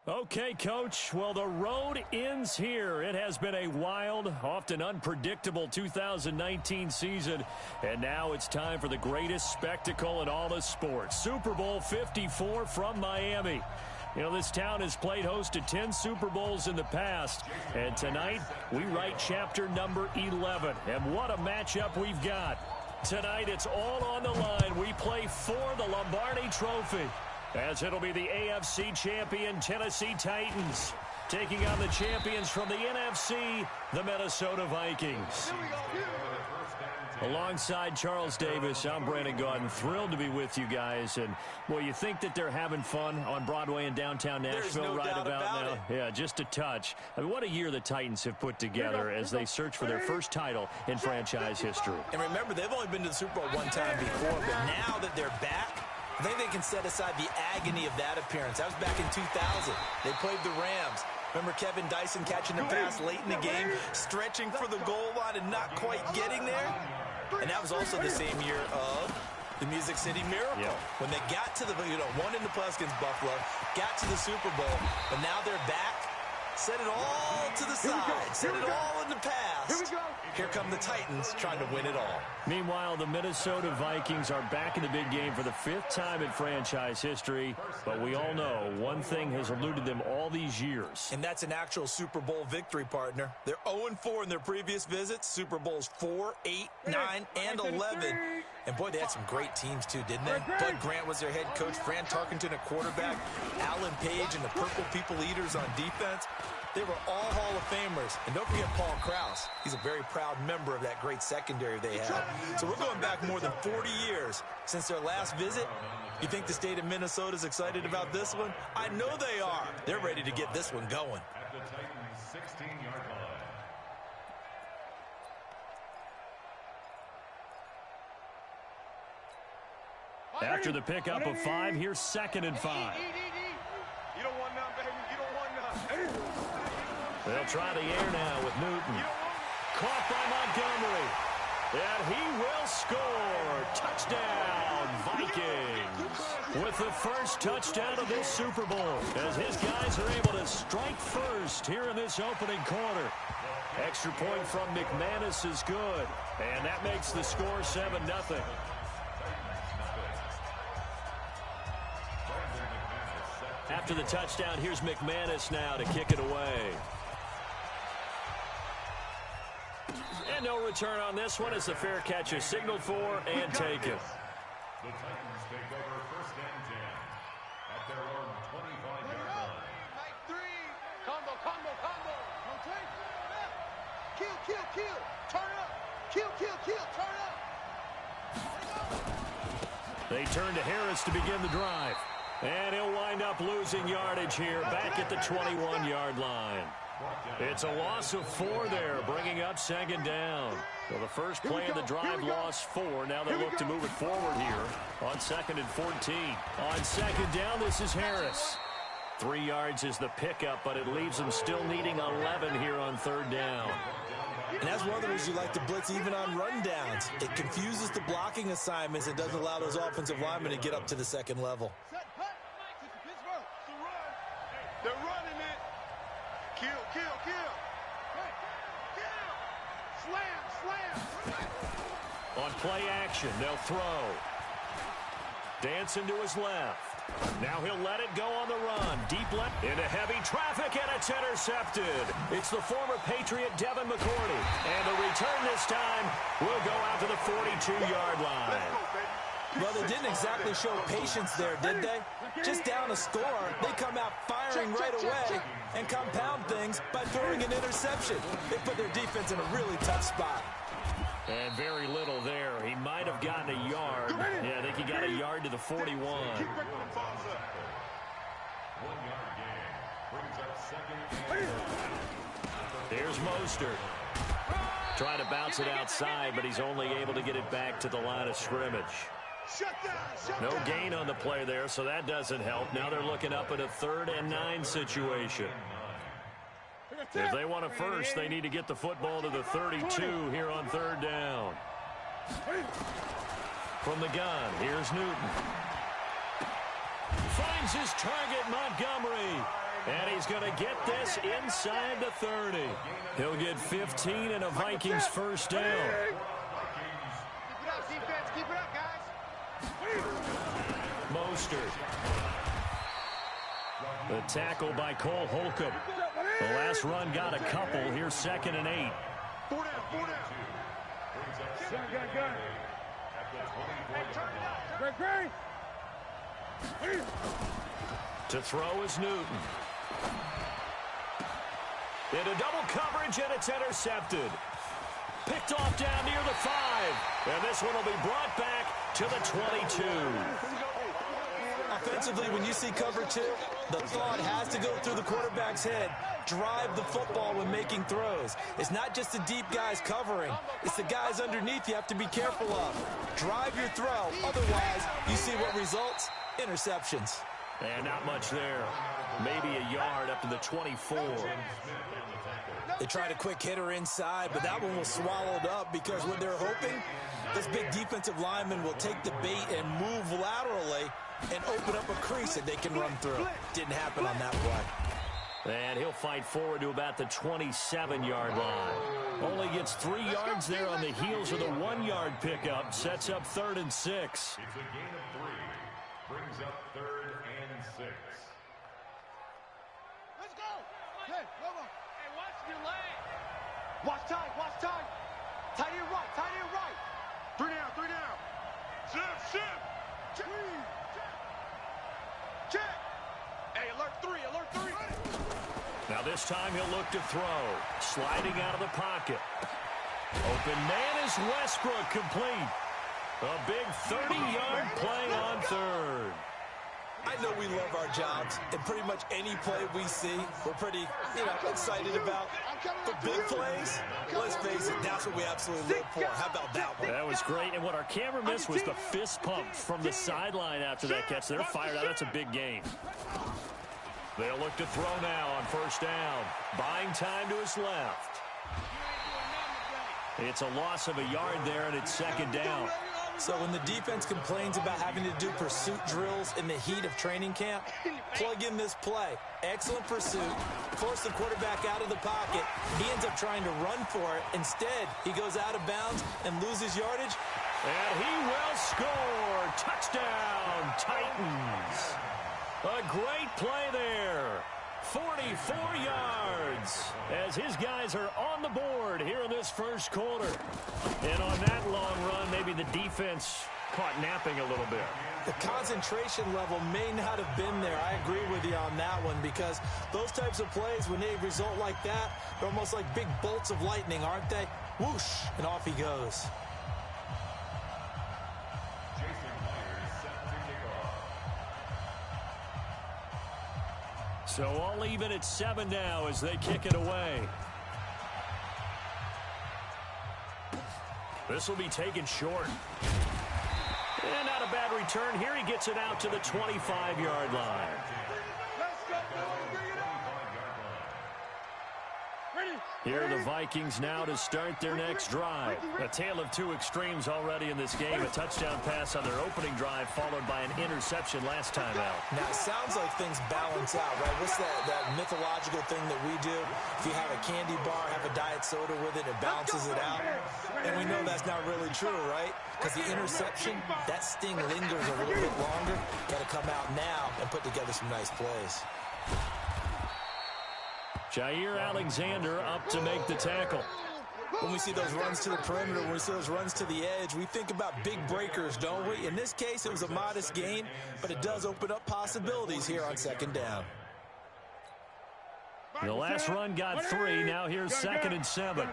Okay, Coach. Well, the road ends here. It has been a wild, often unpredictable 2019 season. And now it's time for the greatest spectacle in all of sports. Super Bowl 54 from Miami. You know, this town has played host to 10 Super Bowls in the past. And tonight, we write chapter number 11. And what a matchup we've got. Tonight, it's all on the line. We play for the Lombardi Trophy, as it'll be the AFC champion Tennessee Titans taking on the champions from the NFC, the Minnesota Vikings. Alongside Charles Davis, I'm Brandon Gaudin. Thrilled to be with you guys. And, well, you think that they're having fun on Broadway in downtown Nashville right about now? Yeah, just a touch. I mean, what a year the Titans have put together as they search for their first title in franchise history. And remember, they've only been to the Super Bowl one time before, but now that they're back, I think they can set aside the agony of that appearance. That was back in 2000. They played the Rams. Remember Kevin Dyson catching the pass late in the game, stretching for the goal line and not quite getting there? And that was also the same year of the Music City Miracle. Yeah. When they got to the, won in the playoffs against Buffalo, got to the Super Bowl, but now they're back. Set it all to the side. Set it all in the past. Here come the Titans trying to win it all. Meanwhile, the Minnesota Vikings are back in the big game for the 5th time in franchise history. But we all know one thing has eluded them all these years. And that's an actual Super Bowl victory, partner. They're 0-4 in their previous visits. Super Bowls 4, 8, 9, and 11. And, boy, they had some great teams, too, didn't they? Bud Grant was their head coach. Fran Tarkenton, a quarterback. Alan Page and the Purple People Eaters on defense. They were all Hall of Famers. And don't forget Paul Krause. He's a very proud member of that great secondary they had. So we're going back more than 40 years since their last visit. You think the state of Minnesota is excited about this one? I know they are. They're ready to get this one going. At the Titans' 16-yard line. After the pickup of 5, here's 2nd and 5. You don't want none, baby. You don't want none. They'll try the air now with Newton. Caught by Montgomery. And he will score. Touchdown, Vikings. With the first touchdown of this Super Bowl, as his guys are able to strike first here in this opening quarter. Extra point from McManus is good. And that makes the score 7-0. After the touchdown, here's McManus now to kick it away. And no return on this one as the fair catch is signaled for and taken. The Titans take over 1st and 10 at their own 25-yard line. Like 3. Combo. Rotate. Kill. Turn up. Kill. Turn up. They turn to Harris to begin the drive. And he'll wind up losing yardage here back at the 21-yard line. It's a loss of 4 there, bringing up 2nd down. Well, the first play of the drive lost 4. Now they look to move it forward here on 2nd and 14. On 2nd down, this is Harris. 3 yards is the pickup, but it leaves them still needing 11 here on 3rd down. And that's one of the reasons you like to blitz even on rundowns. It confuses the blocking assignments and doesn't allow those offensive linemen to get up to the 2nd level. They're running it. Kill. Slam. On play action, they'll throw. Dancing to his left. Now he'll let it go on the run. Deep left into heavy traffic, and it's intercepted. It's the former Patriot Devin McCourty. And the return this time will go out to the 42-yard line. Well, they didn't exactly show patience there, did they? Just down a score, they come out firing right away and compound things by throwing an interception. They put their defense in a really tough spot. And very little there. He might have gotten a yard. Yeah, I think he got a yard to the 41. 1-yard gain brings up 2nd and 10. Here's Mostert. Trying to bounce it outside, but he's only able to get it back to the line of scrimmage. No gain on the play there, so that doesn't help. Now they're looking up at a 3rd and 9 situation. If they want a first, they need to get the football to the 32 here on 3rd down. From the gun, here's Newton. Finds his target, Montgomery. And he's going to get this inside the 30. He'll get 15 and a Vikings first down. Keep it up, defense. Keep it up, guys. Mostert. The tackle by Cole Holcomb. The last run got a couple. Here's 2nd and 8. 4 down, 4 down. Gun. Hey, turn it up. To throw is Newton. Into double coverage, and it's intercepted. Picked off down near the 5. And this one will be brought back to the 22. Offensively, when you see cover 2, the thought has to go through the quarterback's head. Drive the football when making throws. It's not just the deep guys covering. It's the guys underneath you have to be careful of. Drive your throw. Otherwise, you see what results? Interceptions. And not much there. Maybe a yard up to the 24. They tried a quick hitter inside, but that one was swallowed up because what they're hoping, this big defensive lineman will take the bait and move laterally and open up a crease that they can run through. Didn't happen on that play. And he'll fight forward to about the 27-yard line. Only gets 3 yards there on the heels of the 1-yard pickup. Sets up 3rd and 6. It's a gain of 3. Brings up 3rd and 6. Let's go. Hey, come on. Hey, watch your leg. Watch time, watch time. Tight end right, tight end right. 3 down, 3 down. Shift. Check. Hey, alert 3, alert 3. Now this time he'll look to throw. Sliding out of the pocket. Open man is Westbrook, complete. A big 30-yard play on 3rd. I know we love our jobs, and pretty much any play we see, we're pretty, excited about. But big plays, let's face it, that's what we absolutely live for. How about that one? That was great, and what our camera missed was the fist pump from the sideline after that catch. They're fired out. That's a big game. They'll look to throw now on 1st down. Buying time to his left. It's a loss of a yard there, and it's 2nd down. So when the defense complains about having to do pursuit drills in the heat of training camp, plug in this play. Excellent pursuit. Force the quarterback out of the pocket. He ends up trying to run for it. Instead, he goes out of bounds and loses yardage. And he will score. Touchdown, Titans. A great play there. 44 yards as his guys are on the board here in this first quarter. And on that long run, maybe the defense caught napping a little bit. The concentration level may not have been there. I agree with you on that one because those types of plays, when they result like that, they're almost like big bolts of lightning, aren't they? Whoosh, and off he goes. So all even at 7 now as they kick it away. This will be taken short. And not a bad return. Here he gets it out to the 25-yard line. Here are the Vikings now to start their next drive. A tale of 2 extremes already in this game. A touchdown pass on their opening drive followed by an interception last time out. Now, it sounds like things balance out, right? What's that mythological thing that we do? If you have a candy bar, have a diet soda with it, it balances it out. And we know that's not really true, right? Because the interception, that sting lingers a little bit longer. Got to come out now and put together some nice plays. Jair Alexander up to make the tackle. When we see those runs to the perimeter, when we see those runs to the edge, we think about big breakers, don't we? In this case, it was a modest gain, but it does open up possibilities here on 2nd down. The last run got 3. Now here's 2nd and 7.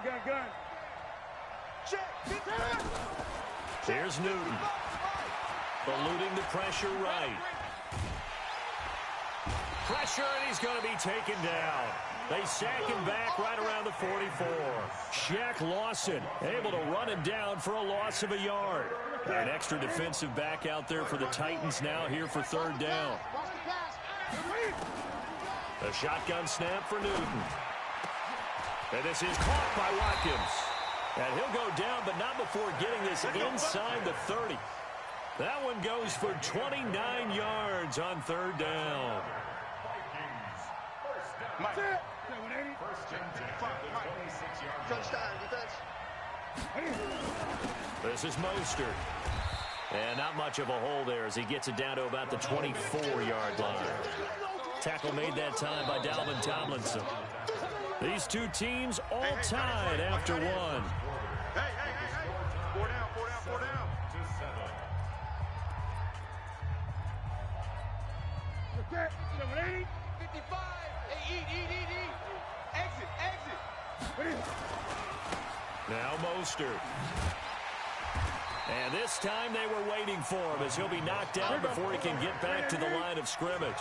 Here's Newton. Eluding the pressure right. Pressure, and he's going to be taken down. They sack him back right around the 44. Shaq Lawson able to run him down for a loss of a yard. An extra defensive back out there for the Titans now here for 3rd down. A shotgun snap for Newton. And this is caught by Watkins. And he'll go down, but not before getting this inside the 30. That one goes for 29 yards on 3rd down. Mike. First and 10 at the 26-yard line. Touchdown, defense. This is Mostert. And not much of a hole there as he gets it down to about the 24-yard line. Tackle made that time by Dalvin Tomlinson. These two teams all tied after one. Hey. 4 down. 55. Hey, eat. Exit. Now Mostert. And this time they were waiting for him as he'll be knocked down before he can get back to the line of scrimmage.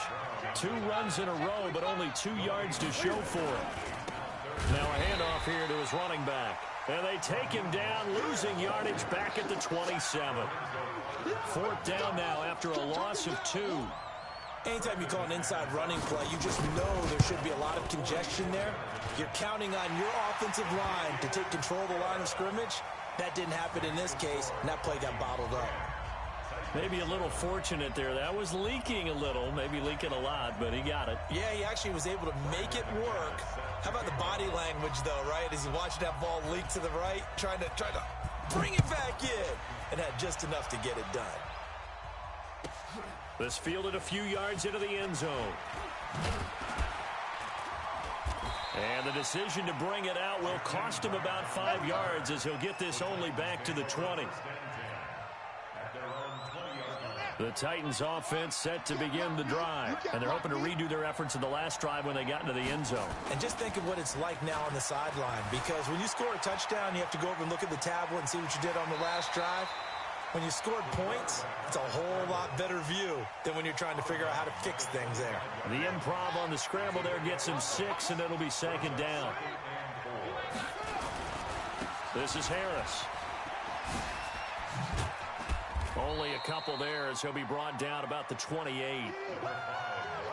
2 runs in a row, but only 2 yards to show for it. Now a handoff here to his running back. And they take him down, losing yardage back at the 27. 4th down now after a loss of 2. Anytime you call an inside running play, you just know there should be a lot of congestion there. You're counting on your offensive line to take control of the line of scrimmage. That didn't happen in this case, and that play got bottled up. Maybe a little fortunate there. That was leaking a little, maybe leaking a lot, but he got it. Yeah, he actually was able to make it work. How about the body language, though, right? As he watched that ball leak to the right, trying to bring it back in, and had just enough to get it done. This fielded a few yards into the end zone. And the decision to bring it out will cost him about 5 yards as he'll get this only back to the 20. The Titans offense set to begin the drive, and they're hoping to redo their efforts in the last drive when they got into the end zone. And just think of what it's like now on the sideline, because when you score a touchdown, you have to go over and look at the tablet and see what you did on the last drive. When you scored points, it's a whole lot better view than when you're trying to figure out how to fix things there. The improv on the scramble there gets him 6, and it'll be 2nd down. This is Harris. Only a couple there as he'll be brought down about the 28.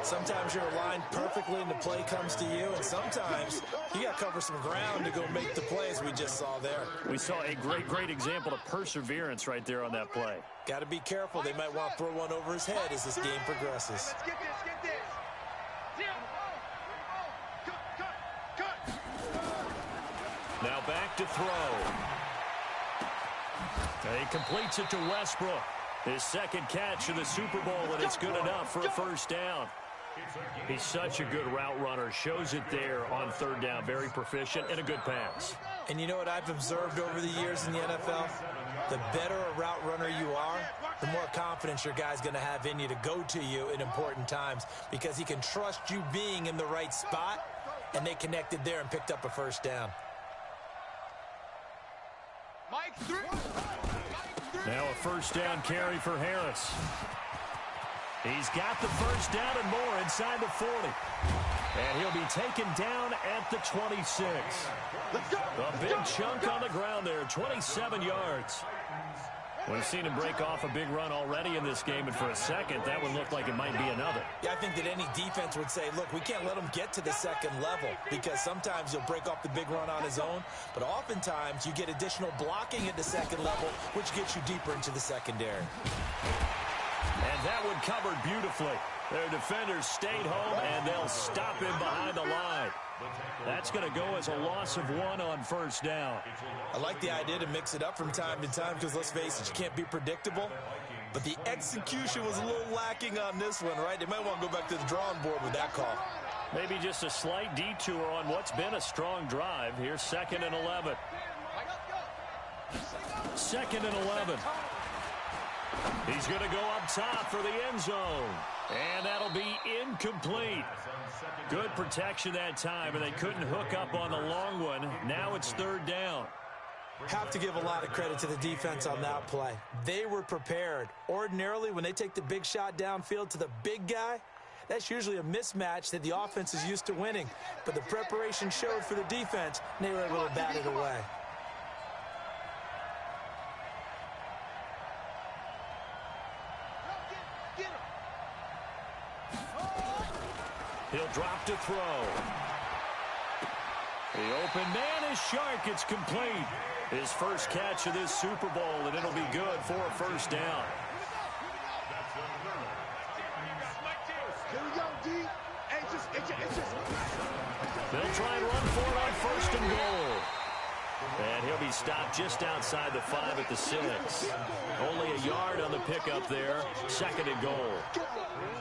Sometimes you're aligned perfectly and the play comes to you, and sometimes you got to cover some ground to go make the plays we just saw there. We saw a great example of perseverance right there on that play. Got to be careful. They might want to throw one over his head as this game progresses. Let's get this. Cut. Now back to throw. And he completes it to Westbrook. His 2nd catch of the Super Bowl, and it's good enough for a 1st down. He's such a good route runner. Shows it there on 3rd down. Very proficient and a good pass. And you know what I've observed over the years in the NFL? The better a route runner you are, the more confidence your guy's going to have in you to go to you in important times, because he can trust you being in the right spot, and they connected there and picked up a 1st down. Mike through. Now a 1st down carry for Harris. He's got the 1st down and more inside the 40. And he'll be taken down at the 26. A big chunk on the ground there, 27 yards. We've seen him break off a big run already in this game, and for a second, that would look like it might be another. Yeah, I think that any defense would say, look, we can't let him get to the 2nd level, because sometimes he'll break off the big run on his own, but oftentimes you get additional blocking at the 2nd level, which gets you deeper into the secondary. And that one covered beautifully. Their defenders stayed home, and they'll stop him behind the line. That's going to go as a loss of 1 on 1st down. I like the idea to mix it up from time to time, because let's face it, you can't be predictable. But the execution was a little lacking on this one, right? They might want to go back to the drawing board with that call. Maybe just a slight detour on what's been a strong drive. Here's 2nd and 11. 2nd and 11. He's going to go up top for the end zone. And that'll be incomplete. Good protection that time, and they couldn't hook up on the long one. Now it's 3rd down. Have to give a lot of credit to the defense on that play. They were prepared. Ordinarily, when they take the big shot downfield to the big guy, that's usually a mismatch that the offense is used to winning. But the preparation showed for the defense, and they were able to bat it away. He'll drop to throw. The open man is Shark. It's complete. His 1st catch of this Super Bowl, and it'll be good for a 1st down. Here we go, D. Hey, it's just They'll try and run for it on 1st and goal. And he'll be stopped just outside the 5 at the 6. Only a yard on the pickup there. 2nd and goal.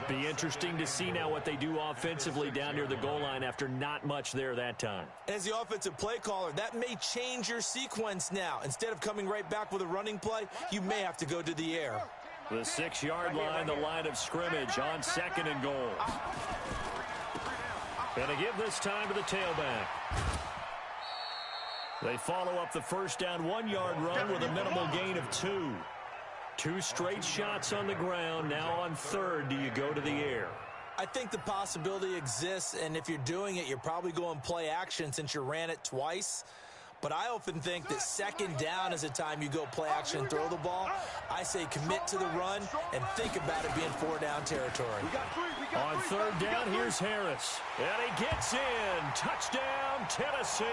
Be interesting to see now what they do offensively down near the goal line after not much there that time. As the offensive play caller, that may change your sequence now. Instead of coming right back with a running play, you may have to go to the air. The 6-yard line, the line of scrimmage on 2nd and goal. Going to give this time to the tailback. They follow up the 1st down 1-yard run with a minimal gain of 2. 2 straight shots on the ground. Now on 3rd, do you go to the air? I think the possibility exists, and if you're doing it, you're probably going play action since you ran it twice. But I often think that 2nd down is a time you go play action and throw the ball. I say commit to the run and think about it being 4-down territory. On 3rd down, here's Harris. And he gets in. Touchdown, Tennessee.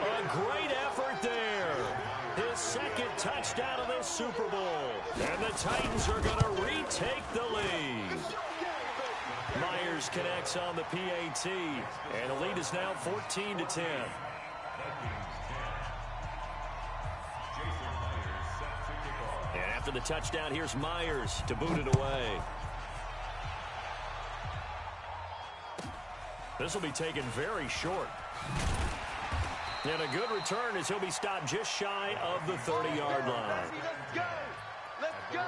A great effort there. His 2nd touchdown of this Super Bowl. And the Titans are going to retake the lead. Myers connects on the PAT. And the lead is now 14-10. And after the touchdown, here's Myers to boot it away. This will be taken very short. And a good return as he'll be stopped just shy of the 30-yard line. Let's go! Let's go!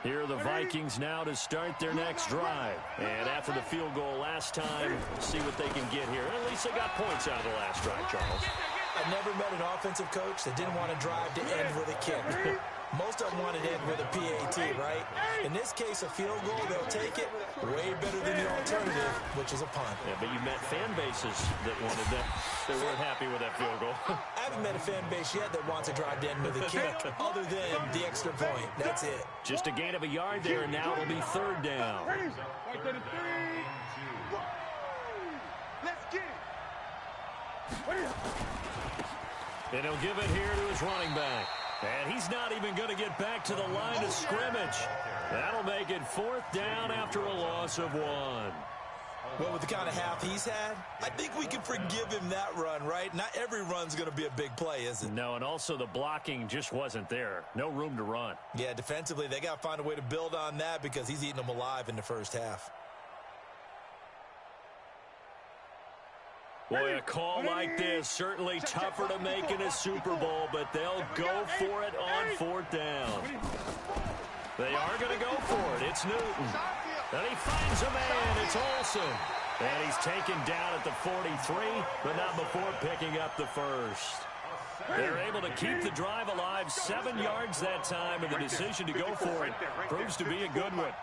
Here are the Vikings now to start their next drive. And after the field goal last time, see what they can get here. At least they got points out of the last drive, Charles. I've never met an offensive coach that didn't want to drive to end with a kick. Most of them wanted to end with a PAT, right? In this case, a field goal, they'll take it way better than the alternative, which is a punt. Yeah, but you met fan bases that wanted that. They weren't happy with that field goal. I haven't met a fan base yet that wants to drive to end with a kick other than the extra point. That's it. Just a gain of a yard there, and now it'll be 3rd down. Let's get it! And he'll give it here to his running back. And he's not even going to get back to the line of scrimmage. That'll make it 4th down after a loss of 1. Well, with the kind of half he's had, I think we can forgive him that run, right? Not every run's going to be a big play, is it? No, and also the blocking just wasn't there. No room to run. Yeah, defensively, they got to find a way to build on that because he's eating them alive in the 1st half. Boy, a call like this, certainly tougher to make in a Super Bowl, but they'll go for it on 4th down. They are going to go for it. It's Newton. And he finds a man. It's Olsen. And he's taken down at the 43, but not before picking up the 1st. They're able to keep the drive alive, 7 yards that time, and the decision to go for it proves to be a good one.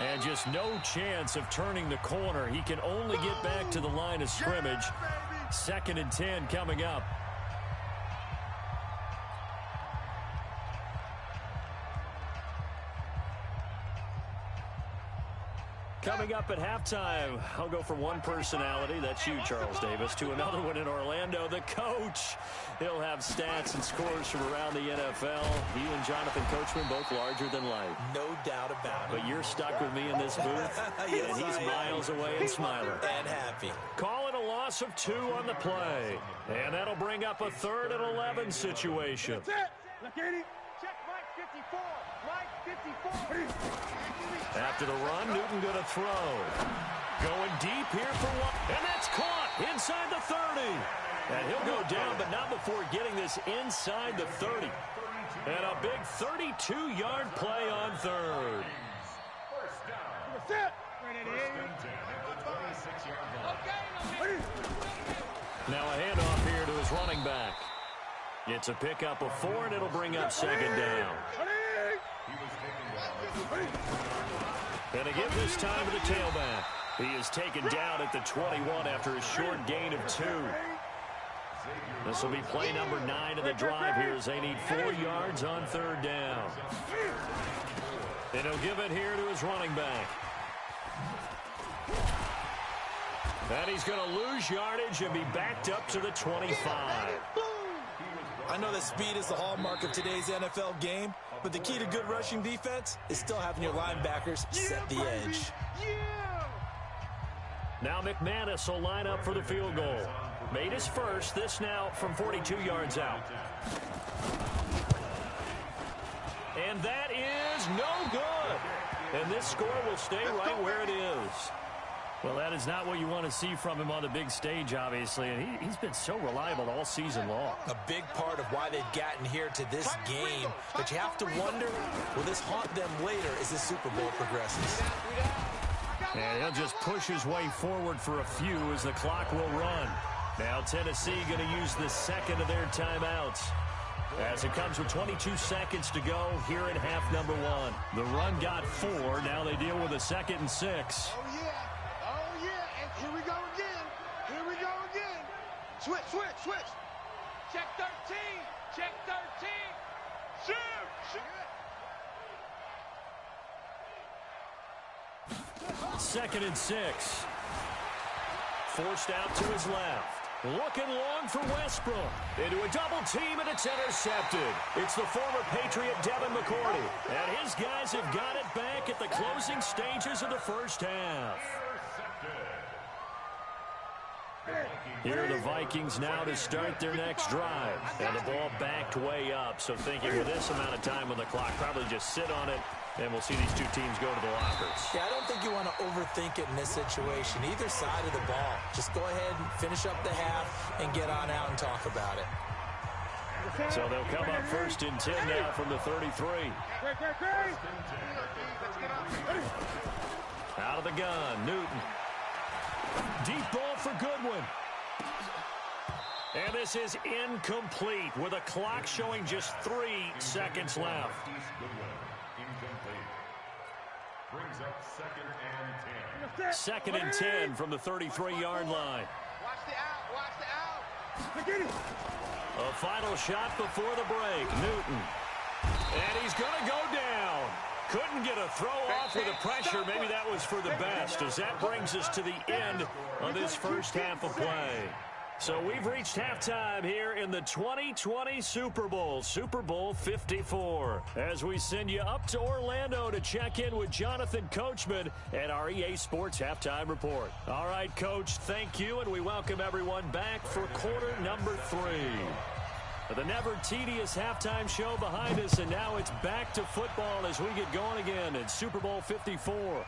And just no chance of turning the corner. He can only get back to the line of scrimmage. 2nd and 10 coming up. Coming up at halftime, I'll go from one personality, that's you, Charles Davis, to another one in Orlando, the coach. He'll have stats and scores from around the NFL. He and Jonathan Coachman both larger than life. No doubt about it. But you're stuck with me in this booth, Yes, and he's miles away and smiling. And happy. Call it a loss of 2 on the play. And that'll bring up a 3rd and 11 situation. That's it! Look at it! Check Mike 54! Mike 54! After the run, Newton going to throw. Going deep here for 1. And that's caught inside the 30. And he'll go down, but not before getting this inside the 30. And a big 32-yard play on 3rd. That's it! Now a handoff here to his running back. It's a pickup of 4, and it'll bring up 2nd down. And to give this time to the tailback. He is taken down at the 21 after a short gain of 2. This will be play number 9 of the drive here as they need 4 yards on 3rd down. And he'll give it here to his running back. And he's going to lose yardage and be backed up to the 25. I know that speed is the hallmark of today's NFL game, but the key to good rushing defense is still having your linebackers set the edge. Now McManus will line up for the field goal. Made his first, this now from 42 yards out. And that is no good. And this score will stay right where it is. Well, that is not what you want to see from him on the big stage, obviously. And he's been so reliable all season long. A big part of why they've gotten here to this game. But you have to wonder, will this haunt them later as the Super Bowl progresses? And he'll just push his way forward for a few as the clock will run. Now Tennessee going to use the second of their timeouts, as it comes with 22 seconds to go here in half number one. The run got 4. Now they deal with a 2nd and 6. Oh, yeah. Oh, yeah. And here we go again. Here we go again. Switch, switch, switch. Check 13. Check 13. Shoot. Shoot. 2nd and 6. Forced out to his left. Looking long for Westbrook. Into a double team, and it's intercepted. It's the former Patriot Devin McCourty. And his guys have got it back at the closing stages of the first half. Here are the Vikings now to start their next drive. And the ball backed way up. So thinking with this amount of time on the clock, probably just sit on it. And we'll see these two teams go to the lockers. Yeah, I don't think you want to overthink it in this situation. Either side of the ball. Just go ahead and finish up the half and get on out and talk about it. So they'll come up 1st and 10 now from the 33. Out of the gun, Newton. Deep ball for Goodwin. And this is incomplete with a clock showing just 3 seconds left. Brings up 2nd and 10. 2nd and 10 from the 33-yard line. Watch the out. Watch the out. A final shot before the break. Newton. And he's going to go down. Couldn't get a throw off with the pressure. Maybe that was for the best, as that brings us to the end of this first half of play. So we've reached halftime here in the 2020 Super Bowl, Super Bowl 54, as we send you up to Orlando to check in with Jonathan Coachman and our EA Sports Halftime Report. All right, Coach, thank you, and we welcome everyone back for quarter number 3. The never tedious halftime show behind us, and now it's back to football as we get going again in Super Bowl 54.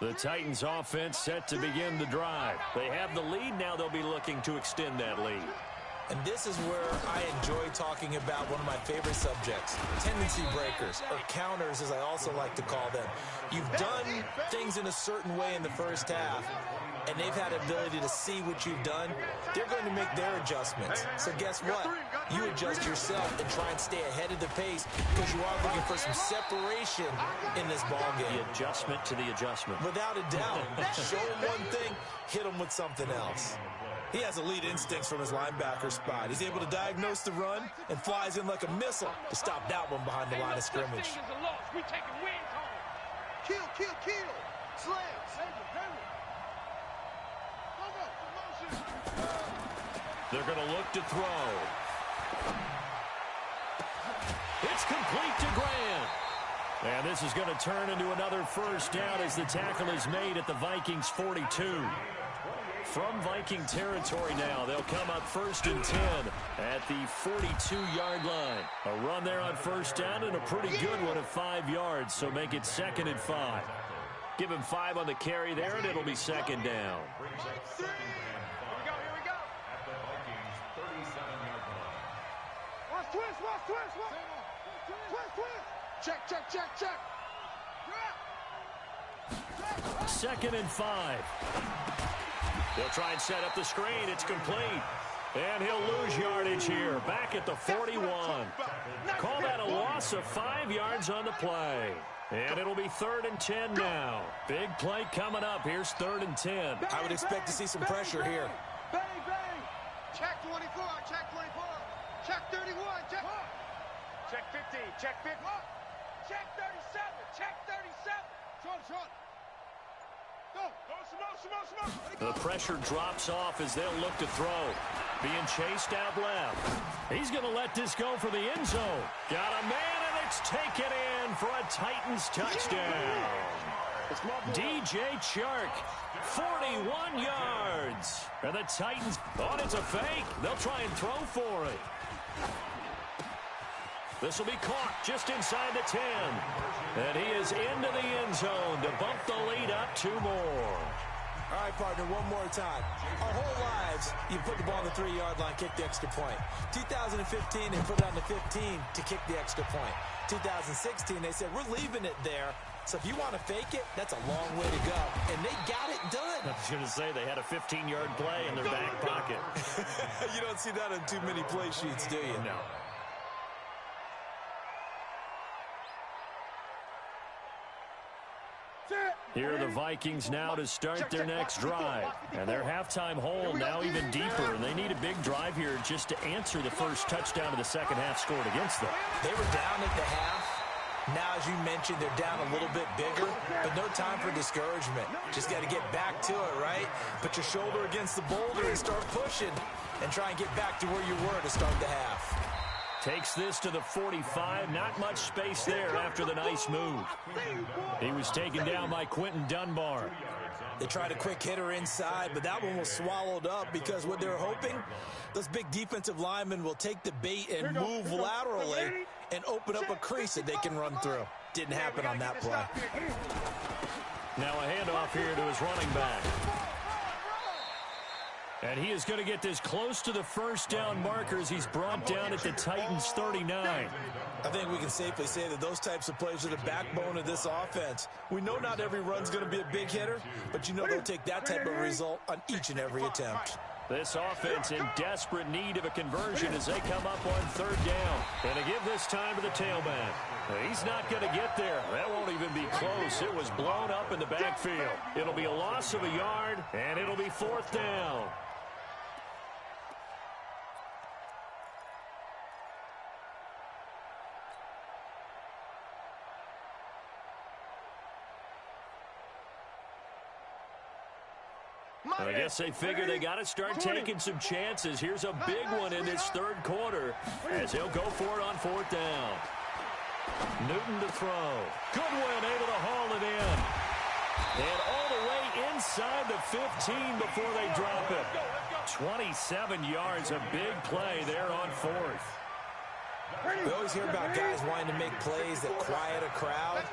The Titans offense set to begin the drive. They have the lead. Now they'll be looking to extend that lead. And this is where I enjoy talking about one of my favorite subjects, tendency breakers, or counters as I also like to call them. You've done things in a certain way in the first half, and they've had the ability to see what you've done. They're going to make their adjustments. So guess what? You adjust yourself and try and stay ahead of the pace because you are looking for some separation in this ball game. The adjustment to the adjustment. Without a doubt. Show him one thing, hit him with something else. He has elite instincts from his linebacker spot. He's able to diagnose the run and flies in like a missile to stop that one behind the line of scrimmage. Kill, kill, kill. Slay. They're going to look to throw. It's complete to Grant. And this is going to turn into another first down as the tackle is made at the Vikings 42. From Viking territory now, they'll come up 1st and 10 at the 42-yard line. A run there on first down and a pretty good one at 5 yards, so make it 2nd and 5. Give him 5 on the carry there, and it'll be 2nd down. Here we go. At the Vikings 37-yard line. Watch twist, watch twist, watch. Twist, twist. Check, check, check, check. 2nd and 5. They'll try and set up the screen. It's complete. And he'll lose yardage here. Back at the 41. Call that a loss of 5 yards on the play. And it'll be 3rd and 10 now. Big play coming up. Here's 3rd and 10. I would expect to see some pressure here. Bang, bang. Check 24, check 24. Check 31, check. Check 15, check 50. Check 37, check 37. Short, short. The pressure drops off as they'll look to throw. Being chased out left. He's going to let this go for the end zone. Got a man, and it's taken in for a Titans touchdown. DJ Chark, 41 yards. And the Titans thought it's a fake. They'll try and throw for it. This will be caught just inside the 10. And he is into the end zone to bump the lead up 2 more. All right, partner, one more time. Our whole lives, you put the ball on the 3-yard line, kick the extra point. 2015, they put it on the 15 to kick the extra point. 2016, they said, we're leaving it there. So if you want to fake it, that's a long way to go. And they got it done. I was going to say they had a 15-yard play in their back pocket. You don't see that on too many play sheets, do you? No. Here are the Vikings now to start their next drive. And their halftime hole now even deeper. And they need a big drive here just to answer the first touchdown of the second half scored against them. They were down at the half. Now, as you mentioned, they're down a little bit bigger, but no time for discouragement. Just got to get back to it, right? Put your shoulder against the boulder and start pushing and try and get back to where you were to start the half. Takes this to the 45. Not much space there after the nice move. He was taken down by Quentin Dunbar. They tried a quick hitter inside, but that one was swallowed up because what they're hoping, those big defensive linemen will take the bait and move laterally and open up a crease that they can run through. Didn't happen on that play. Now a handoff here to his running back. And he is going to get this close to the first down markers. He's brought down at the Titans 39. I think we can safely say that those types of plays are the backbone of this offense. We know not every run's going to be a big hitter, but you know they'll take that type of result on each and every attempt. This offense in desperate need of a conversion as they come up on third down. And to give this time to the tailback. He's not going to get there. That won't even be close. It was blown up in the backfield. It'll be a loss of a yard, and it'll be fourth down. I guess they figure they got to start taking some chances. Here's a big one in this third quarter as he'll go for it on fourth down. Newton to throw. Goodwin able to haul it in. And all the way inside the 15 before they drop it. 27 yards, a big play there on fourth. We always hear about guys wanting to make plays that quiet a crowd.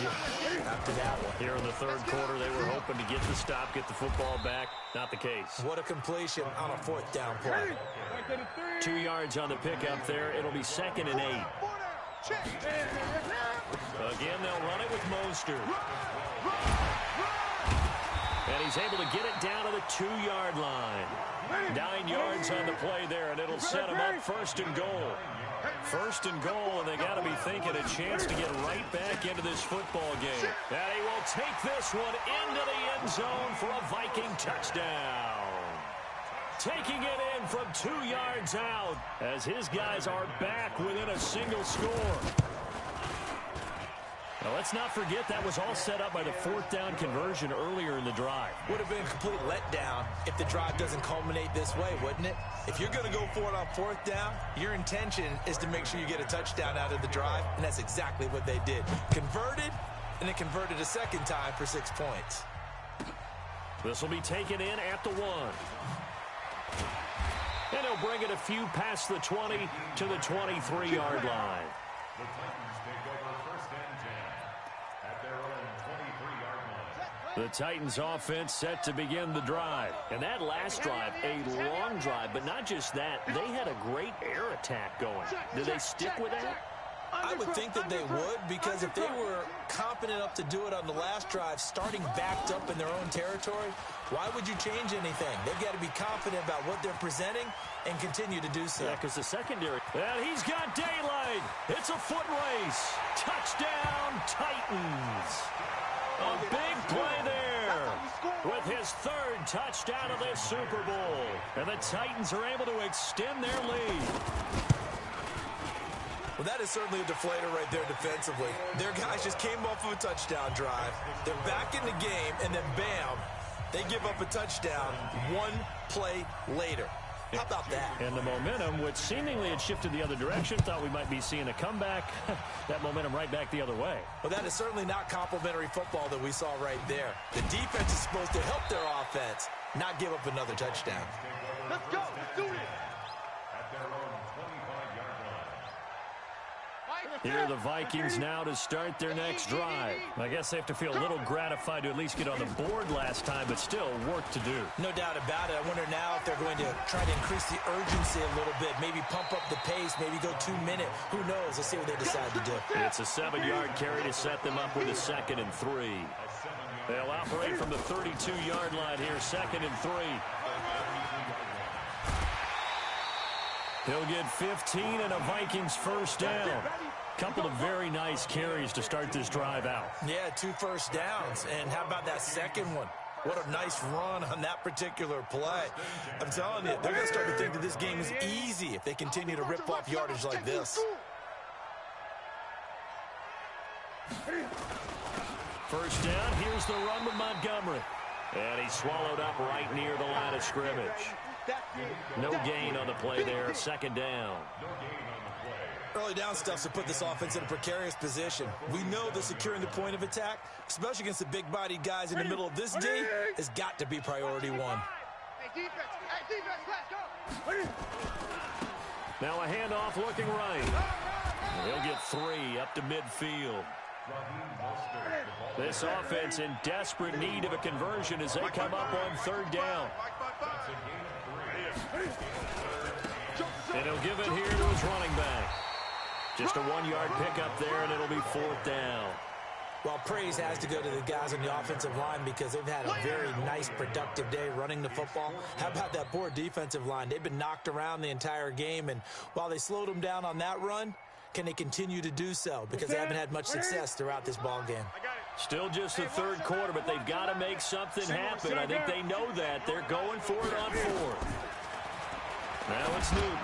Yeah, after that one. Here in the third quarter, they were hoping to get the stop, get the football back. Not the case. What a completion on a fourth down play. 2 yards on the pickup there. It'll be 2nd and 8. Again, they'll run it with Mostert. And he's able to get it down to the 2-yard line. 9 yards on the play there, and it'll set him up first and goal. First and goal, and they got to be thinking a chance to get right back into this football game. And he will take this one into the end zone for a Viking touchdown. Taking it in from 2 yards out as his guys are back within a single score. Now, let's not forget that was all set up by the fourth down conversion earlier in the drive. Would have been a complete letdown if the drive doesn't culminate this way, wouldn't it? If you're going to go for it on fourth down, your intention is to make sure you get a touchdown out of the drive, and that's exactly what they did. Converted, and then converted a second time for 6 points. This will be taken in at the 1. And he'll bring it a few past the 20 to the 23-yard line. The Titans take over first and 10 at their own 23-yard line. The Titans offense set to begin the drive. And that last drive, a long drive, but not just that, they had a great air attack going. Did they stick with that? I would think that they would, because if they were confident enough to do it on the last drive, starting backed up in their own territory, why would you change anything? They've got to be confident about what they're presenting and continue to do so. Yeah, because the secondary, and he's got daylight. It's a foot race. Touchdown, Titans. A big play there with his third touchdown of this Super Bowl. And the Titans are able to extend their lead. Well, that is certainly a deflator right there defensively. Their guys just came off of a touchdown drive. They're back in the game, and then bam, they give up a touchdown one play later. How about that? And the momentum, which seemingly had shifted the other direction, thought we might be seeing a comeback. That momentum right back the other way. Well, that is certainly not complimentary football that we saw right there. The defense is supposed to help their offense, not give up another touchdown. Let's go. Let's do this. At their own 25-yard line. Here are the Vikings now to start their next drive. I guess they have to feel a little gratified to at least get on the board last time, but still work to do. No doubt about it. I wonder now if they're going to try to increase the urgency a little bit, maybe pump up the pace, maybe go 2-minute. Who knows? Let's see what they decide to do. It's a 7-yard carry to set them up with a 2nd and 3. They'll operate from the 32-yard line here, 2nd and 3. He'll get 15 and a Vikings first down. Couple of very nice carries to start this drive out. Yeah, 2 first downs. And how about that second one? What a nice run on that particular play. I'm telling you, they're going to start to think that this game is easy if they continue to rip off yardage like this. First down, here's the run with Montgomery. And he's swallowed up right near the line of scrimmage. No gain on the play there, 2nd down. Early down stuff to put this offense in a precarious position. We know that securing the point of attack, especially against the big-bodied guys in the middle of this D, has got to be priority 1. Hey, defense. Hey, defense, let's go. Now a handoff looking right. And he'll get 3 up to midfield. This offense in desperate need of a conversion as they come up on 3rd down. And he'll give it here to his running back. Just a 1-yard pickup there, and it'll be 4th down. Well, praise has to go to the guys on the offensive line because they've had a very nice, productive day running the football. How about that poor defensive line? They've been knocked around the entire game, and while they slowed them down on that run, can they continue to do so? Because they haven't had much success throughout this ball game. Still just the 3rd quarter, but they've got to make something happen. I think they know that. They're going for it on 4th. Now it's Newton.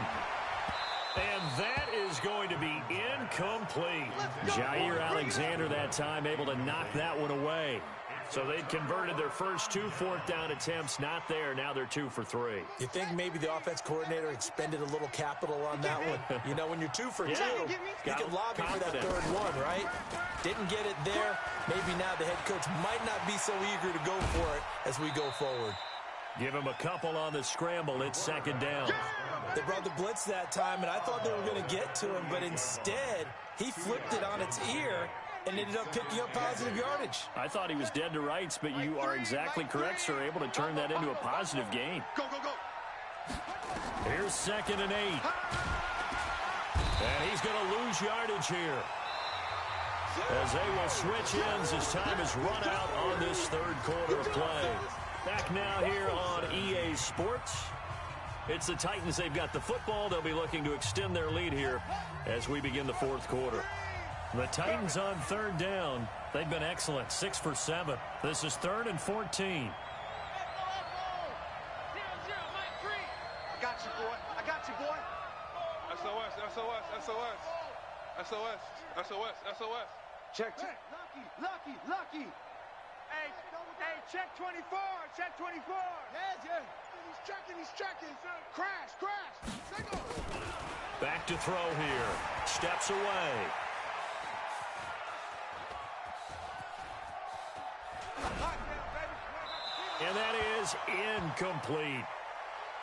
And that is going to be incomplete. Jair Alexander that time able to knock that one away. So they'd converted their first 2 4th down attempts. Not there. Now they're 2 for 3. You think maybe the offense coordinator expended a little capital on that one? You know, when you're 2 for 2, you can lobby for that 3rd one, right? Didn't get it there. Maybe now the head coach might not be so eager to go for it as we go forward. Give him a couple on the scramble. It's 2nd down. They brought the blitz that time, and I thought they were going to get to him, but instead, he flipped it on its ear and ended up picking up positive yardage. I thought he was dead to rights, but you are exactly correct, sir. Able to turn that into a positive gain. Go, go, go. Here's 2nd and 8. And he's going to lose yardage here, as they will switch ends as time is run out on this 3rd quarter of play. Back now here on EA Sports. It's the Titans. They've got the football. They'll be looking to extend their lead here as we begin the 4th quarter. The Titans on 3rd down. They've been excellent, 6 for 7. This is 3rd and 14. I got you, boy. I got you, boy. SOS, SOS, SOS. SOS, SOS, SOS. Check. Lucky. Hey, check 24. Check 24. Yeah. He's checking. Crash. Back to throw here. Steps away. And that is incomplete.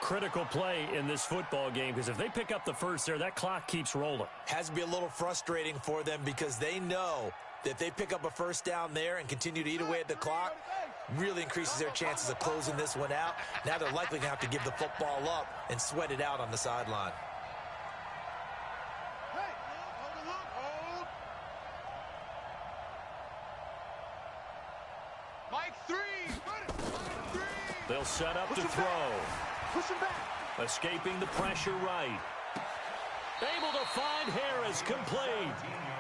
Critical play in this football game, because if they pick up the first there, that clock keeps rolling. Has to be a little frustrating for them because they know that if they pick up a first down there and continue to eat away at the clock, really increases their chances of closing this one out. Now they're likely going to have to give the football up and sweat it out on the sideline. Hold. Mike 3. They'll set up to throw. Push him back. Escaping the pressure right. Able to find Harris, complete.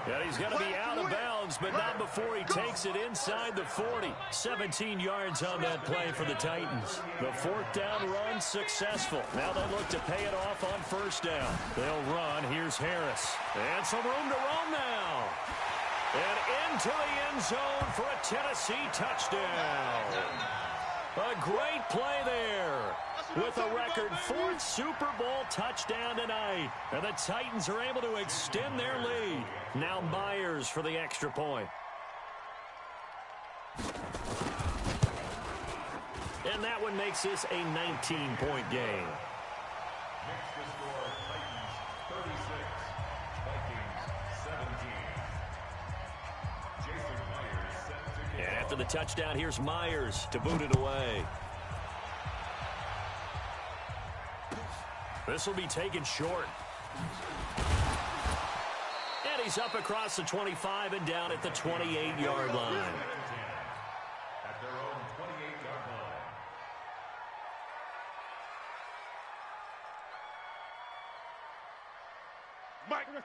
And he's going to be out of bounds, but not before he takes it inside the 40. 17 yards on that play for the Titans. The fourth down run successful. Now they look to pay it off on first down. They'll run. Here's Harris. And some room to roam now. And into the end zone for a Tennessee touchdown. A great play there. With a record fourth Super Bowl touchdown tonight. And the Titans are able to extend their lead. Now Myers for the extra point. And that one makes this a 19-point game. Next to score, Titans 36, Vikings 17. Jason Myers set to kick And off. after the touchdown, here's Myers to boot it away. This will be taken short. And he's up across the 25 and down at the 28-yard line. At their own 28-yard line.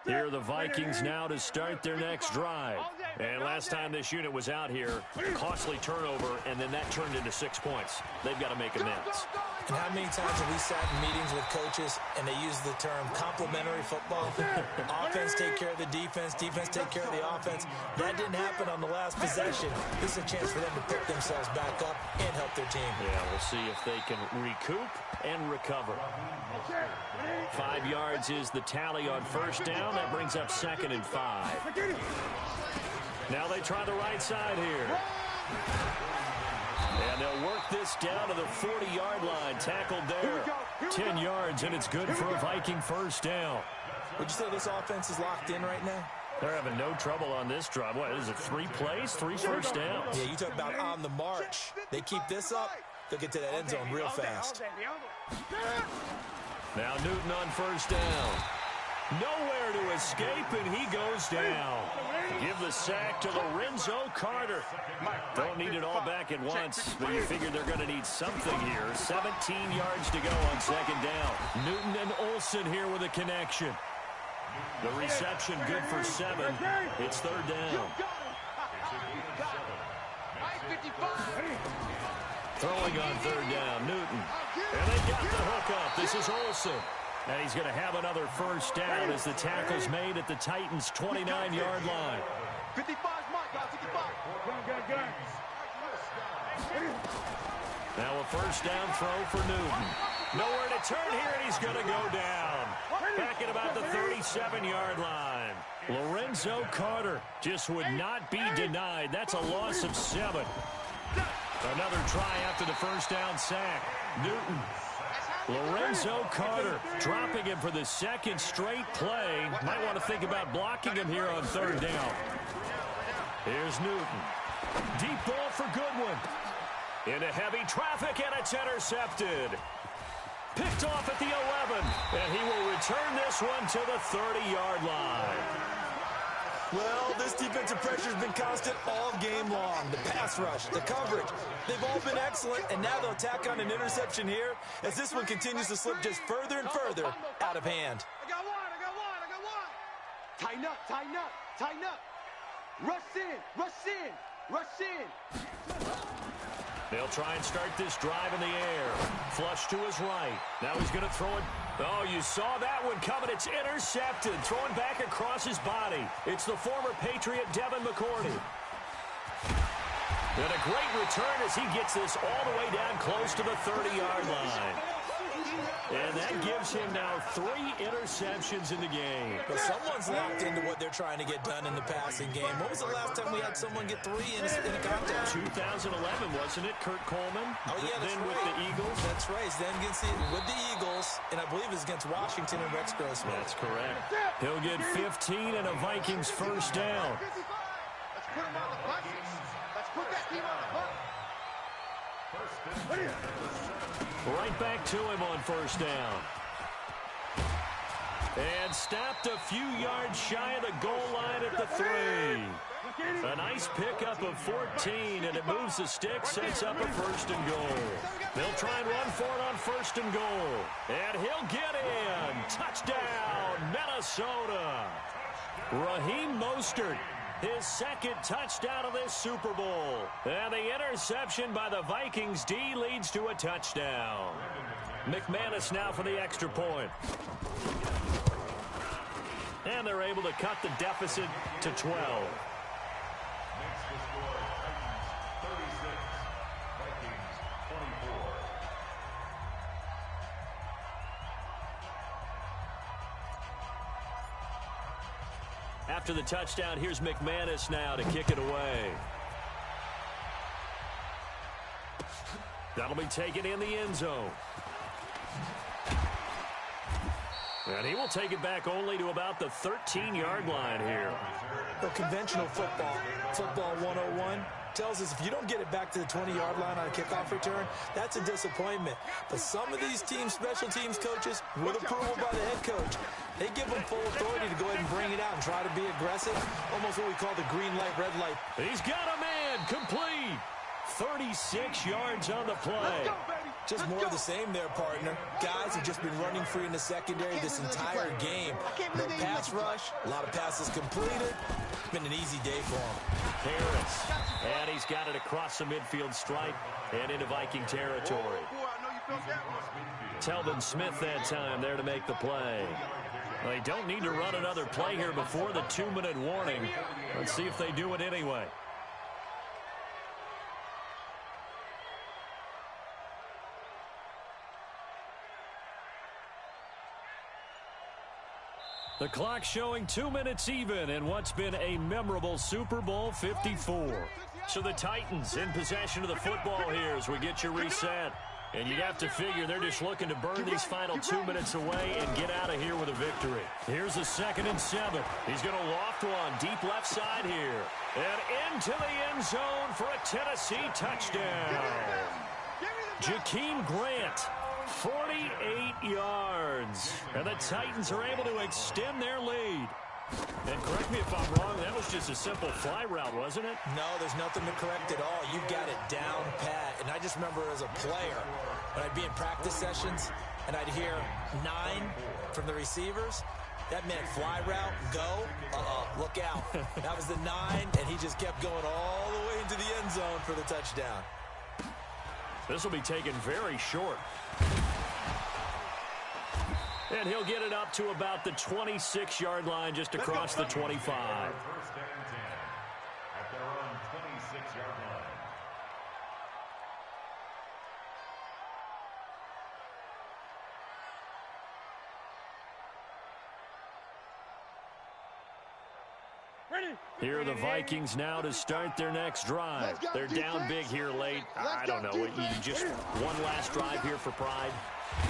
Here are the Vikings now to start their next drive. And last time this unit was out here, costly turnover, and then that turned into 6 points. They've got to make amends. And how many times have we sat in meetings with coaches and they use the term complementary football? Offense take care of the defense, defense take care of the offense. That didn't happen on the last possession. This is a chance for them to pick themselves back up and help their team. Yeah, we'll see if they can recoup and recover. 5 yards is the tally on first down. That brings up 2nd and 5. Now they try the right side here. And they'll work this down to the 40-yard line. Tackled there. 10 yards, and it's good for a Viking first down. Would you say this offense is locked in right now? They're having no trouble on this drive. What is it, 3 plays, 3 first downs? Yeah, you talk about on the march. They keep this up, they'll get to that end zone real fast. Now Newton on first down. Nowhere to escape, and he goes down. Give the sack to Lorenzo Carter. Don't need it all back at once, but you figure they're going to need something here. 17 yards to go on second down. Newton and Olsen here with a connection. The reception good for 7. It's third down. Throwing on third down, Newton. And they got the hook up. This is Olsen. And he's going to have another first down as the tackle's made at the Titans' 29-yard line. 55's Mike, 55. Now a first down throw for Newton. Nowhere to turn here, and he's going to go down. Back at about the 37-yard line. Lorenzo Carter just would not be denied. That's a loss of 7. Another try after the first down sack. Newton. Lorenzo Carter dropping him for the second straight play. Might want to think about blocking him here on third down. Here's Newton. Deep ball for Goodwin. Into heavy traffic, and it's intercepted. Picked off at the 11, and he will return this one to the 30-yard line. Well, this defensive pressure has been constant all game long. The pass rush, the coverage, they've all been excellent, and now they'll tack on an interception here as this one continues to slip just further and further out of hand. I got one. Tighten up, tighten up, tighten up. Rush in, rush in, rush in. They'll try and start this drive in the air. Flush to his right. Now he's going to throw it. Oh, you saw that one coming. It's intercepted. Thrown back across his body. It's the former Patriot Devin McCourty. And a great return as he gets this all the way down close to the 30-yard line. And that gives him now 3 interceptions in the game. But someone's locked into what they're trying to get done in the passing game. When was the last time we had someone get 3 in a contest? 2011, wasn't it? Kurt Coleman. Oh, yeah, that's then right. with the Eagles. That's right. Then with the Eagles, and I believe it's against Washington and Rex Grossman. That's correct. He'll get 15 and a Vikings first down. Let's put him on the bus. Let's put that team on the bus. Right back to him on first down. And stopped a few yards shy of the goal line at the 3. A nice pickup of 14, and it moves the stick, sets up a 1st and goal. They'll try and run for it on 1st and goal. And he'll get in. Touchdown, Minnesota. Raheem Mostert, his 2nd touchdown of this Super Bowl. And the interception by the Vikings D leads to a touchdown. McManus now for the extra point. And they're able to cut the deficit to 12. Makes the score Titans 36, Vikings 24. After the touchdown, here's McManus now to kick it away. That'll be taken in the end zone. And he will take it back only to about the 13-yard line here. The conventional football 101, tells us if you don't get it back to the 20-yard line on a kickoff return, that's a disappointment. But some of these teams, special teams coaches, with approval by the head coach, they give them full authority to go ahead and bring it out and try to be aggressive, almost what we call the green light, red light. He's got a man, complete. 36 yards on the play. Just more of the same there, partner. Guys have just been running free in the secondary this entire game. No pass rush, a lot of passes completed. It's been an easy day for him. Harris, and he's got it across the midfield stripe and into Viking territory. Telvin Smith that time there to make the play. Well, they don't need to run another play here before the 2-minute warning. Let's see if they do it anyway. The clock showing 2 minutes even in what's been a memorable Super Bowl 54. So the Titans in possession of the football here as we get you reset. And you'd have to figure they're just looking to burn these final 2 minutes away and get out of here with a victory. Here's a 2nd and 7. He's going to loft one deep left side here. And into the end zone for a Tennessee touchdown. Jakeem Grant. 48 yards. And the Titans are able to extend their lead. And correct me if I'm wrong, that was just a simple fly route, wasn't it? No, there's nothing to correct at all. You got it down pat. And I just remember as a player, when I'd be in practice sessions, and I'd hear 9 from the receivers, that meant fly route, go, look out. That was the 9, and he just kept going all the way into the end zone for the touchdown. This will be taken very short. And he'll get it up to about the 26-yard line just across the 25. 1st and 10 at their own 26-yard line. Here are the Vikings now to start their next drive. They're down big here late. I don't know. You just one last drive here for pride.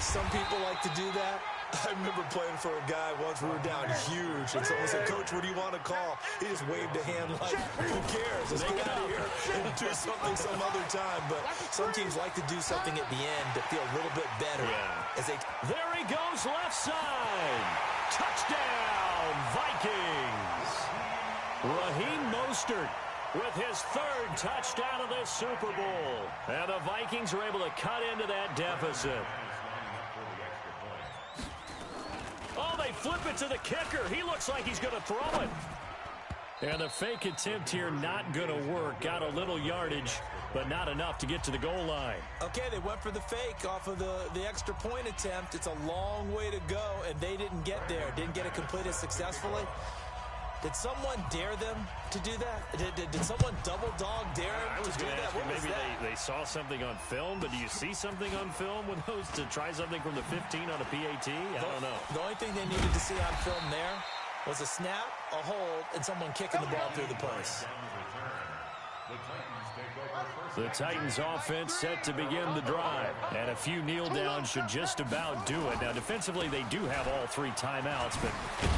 Some people like to do that. I remember playing for a guy once. We were down huge, and someone said, "Coach, what do you want to call?" He just waved a hand like, "Who cares? Let's get out of here and do something some other time." But some teams like to do something at the end to feel a little bit better. Yeah. As they there he goes, left side. Touchdown, Vikings. Raheem Mostert with his 3rd touchdown of this Super Bowl. And the Vikings are able to cut into that deficit. Oh, they flip it to the kicker. He looks like he's going to throw it. And the fake attempt here not going to work. Got a little yardage, but not enough to get to the goal line. Okay, they went for the fake off of the extra point attempt. It's a long way to go, and they didn't get there. Didn't get it completed successfully. Did someone dare them to do that? Did someone double dog dare them to do that? What was maybe that? they saw something on film, but do you see something on film with those to try something from the 15 on a PAT? I don't know. The only thing they needed to see on film there was a snap, a hold, and someone kicking the ball through the post. The Titans offense set to begin the drive. And a few kneel downs should just about do it. Now, defensively, they do have all 3 timeouts, but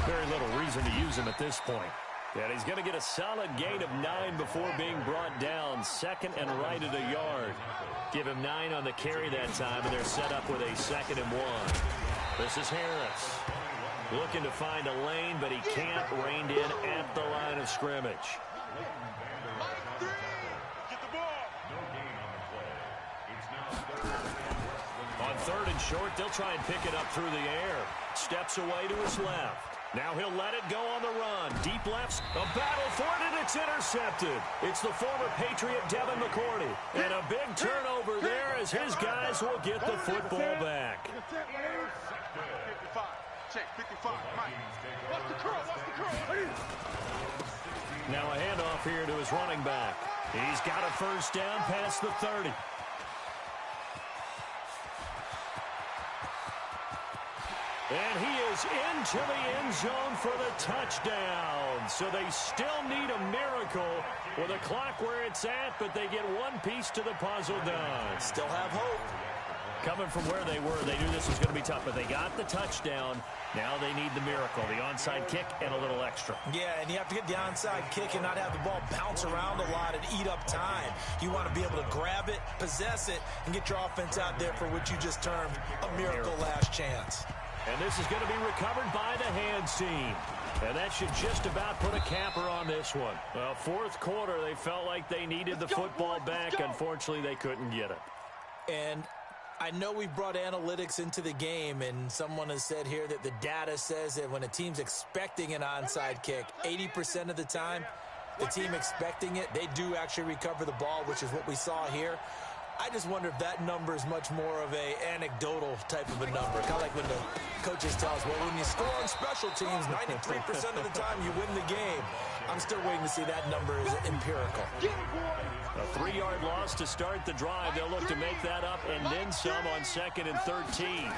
very little reason to use them at this point. And he's going to get a solid gain of 9 before being brought down. 2nd and right at a yard. Give him 9 on the carry that time, and they're set up with a 2nd and 1. This is Harris. Looking to find a lane, but he can't. Reined in at the line of scrimmage. Get the ball. On 3rd and short, they'll try and pick it up through the air. Steps away to his left. Now he'll let it go on the run. Deep left, a battle for it, and it's intercepted. It's the former Patriot Devin McCourty. And a big turnover there as his guys will get the football back. 55. Check 55. Mike. What's the curl? What's the curl? Now a handoff here to his running back. He's got a first down past the 30. And he is into the end zone for the touchdown. So they still need a miracle with a clock where it's at, but they get one piece to the puzzle done. Still have hope. Coming from where they were, they knew this was going to be tough, but they got the touchdown. Now they need the miracle, the onside kick and a little extra. Yeah, and you have to get the onside kick and not have the ball bounce around a lot and eat up time. You want to be able to grab it, possess it, and get your offense out there for what you just termed a miracle last chance. And this is going to be recovered by the hands team. And that should just about put a capper on this one. Well, 4th quarter, they felt like they needed the football back. Unfortunately, they couldn't get it. And I know we brought analytics into the game, and someone has said here that the data says that when a team's expecting an onside kick, 80% of the time, the team expecting it, they do actually recover the ball, which is what we saw here. I just wonder if that number is much more of a anecdotal type of a number. Kind of like when the coaches tell us, well, when you score on special teams, 93% of the time you win the game. I'm still waiting to see that number is empirical. A 3-yard loss to start the drive. They'll look to make that up and then some on 2nd and 13.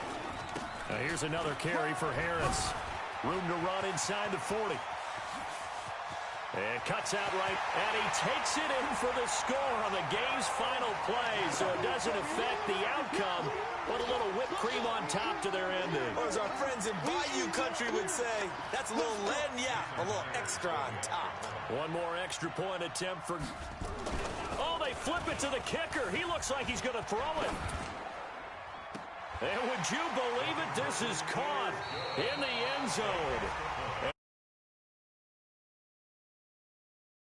Now here's another carry for Harris. Room to run inside the 40. And cuts out right, and he takes it in for the score on the game's final play, so it doesn't affect the outcome, but a little whipped cream on top to their ending. Or as our friends in Bayou Country would say, that's a little lagniappe, a little extra on top. One more extra point attempt for... Oh, they flip it to the kicker. He looks like he's going to throw it. And would you believe it? This is caught in the end zone.